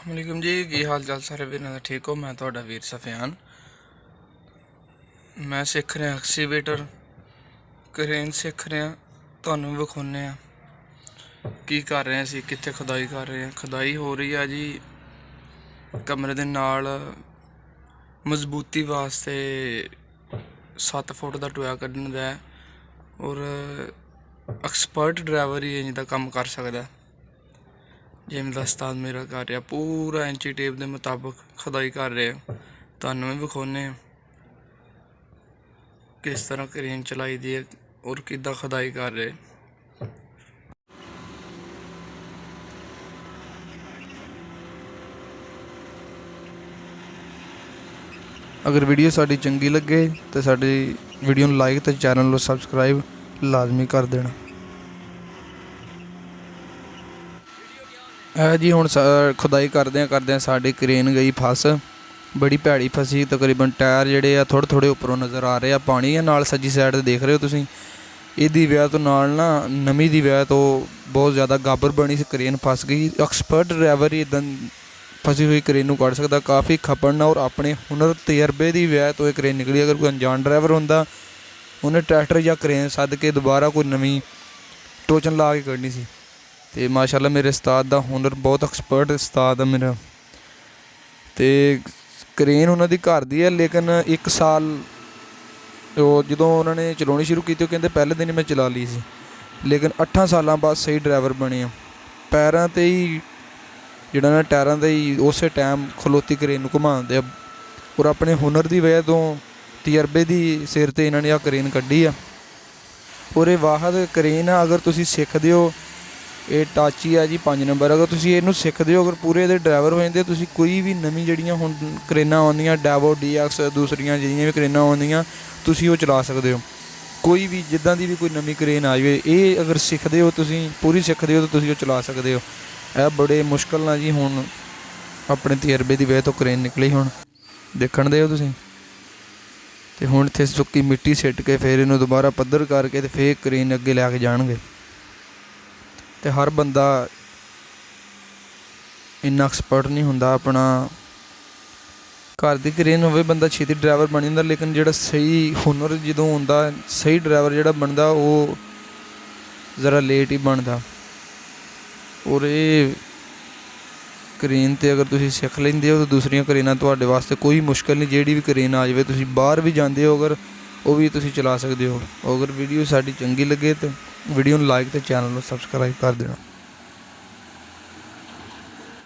अस्सलामुअलैकुम जी, की हाल चाल सारे वीर का ठीक हो। मैं थोड़ा वीर सफियान। मैं सीख रहा एक्सीवेटर क्रेन सीख रहा, तुहानू विखाने की कर रहे हैं, कित्थे खुदाई कर रहे हैं। खुदाई हो रही है जी कमरे दे नाल मजबूती वास्ते 7 फुट का टोया कड्ढने दा है और एक्सपर्ट ड्राइवर ही इंज दा कम कर सकता है। जिमें दा उस्ताद मेरा कर रहा पूरा इंची टेप के मुताबिक खुदाई कर रहे हैं। तुहानू भी विखाने किस तरह क्रेन चलाई दी है और किद्दां खुदाई कर रहे। अगर वीडियो साड़ी चंगी लगे तो साड़ी वीडियो लाइक तो चैनल को सबसक्राइब लाजमी कर देना है जी। हुण खुदाई करदे साड़ी क्रेन गई फस, बड़ी भैड़ी फसी। तकरीबन टायर जिहड़े आ थोड़े थोड़े उपरों नज़र आ रहे हैं। पानी है नाल सज्जी साइड देख रहे हो तुसीं। इहदी वजह तो नाल ना नमी दी वजह तो बहुत ज़्यादा गाबर बनी सी, क्रेन फस गई। एक्सपर्ट ड्राइवर ही इदां फसी हुई क्रेन नूं कढ सकदा। काफ़ी खपन और अपने हुनर तजर्बे की वजह तो यह क्रेन निकली। अगर कोई अनजान ड्राइवर होंदा उन्हें ट्रैक्टर या क्रेन सद के दोबारा कोई नवीं टोचन ला के कड्ढनी सी। ते माशाअल्लाह मेरे उस्ताद दा हुनर बहुत एक्सपर्ट उस्ताद है मेरा। तो क्रेन उन्होंने घर दी है, लेकिन 1 साल जो उन्होंने चलानी शुरू की कहते पहले दिन ही मैं चला ली सी, लेकिन 8 साल बाद सही ड्राइवर बने। पैरों ते ही जिहड़ा ना टायरों ते ही उस टाइम खलोती क्रेन घुमाते और अपने हुनर की वजह तो तजर्बे की सिर ते इन्होंने आ क्रेन कड्ढी है। और ये वाहद क्रेन है, अगर तुसीं सिखदे हो ये टाची है जी 5 नंबर। अगर तुसीं इहनूं सिखदे हो, अगर पूरे दे ड्राइवर हो जाते, तुसीं कोई भी नवीं जिहड़ियां हुण क्रेनां आउंदियां डैवो DX दूसरियां जिहड़ियां भी क्रेनां आउंदियां तुसीं वो चला सकदे हो। कोई भी जिद्दां दी भी कोई नवीं क्रेन आ जाए, ये अगर सिखदे हो तुसीं पूरी सिखदे हो तो तुसीं वो चला सकदे हो। यह बड़े मुश्किल ना जी हुण अपने तजर्बे की वजह तो क्रेन निकली। हुण देखण दे हो तुसीं ते हुण इत्थे सुक्की मिट्टी सिੱਟ के फिर इहनूं दोबारा पੱਧਰ करके ते फिर क्रेन अगे लैके जाणगे। तो हर बंदा इन्ना एक्सपर्ट नहीं होंदा। अपना घर की क्रेन होवे बंदा छेती ड्राइवर बन जाता, लेकिन जो सही हुनर जो होंदा सही ड्राइवर जो बनता वो ज़रा लेट ही बनता। और ये क्रेन तो अगर तुसीं सीख लेंदे हो तो दूसरियां क्रेनां तुहाडे वास्ते कोई मुश्किल नहीं। जिहड़ी भी क्रेन आ जाए तुसीं बाहर भी जाते हो अगर वो भी तुसीं चला सकते हो। अगर वीडियो साडी चंगी लगे तो वीडियो लाइक तो चैनल को सबसक्राइब कर देना।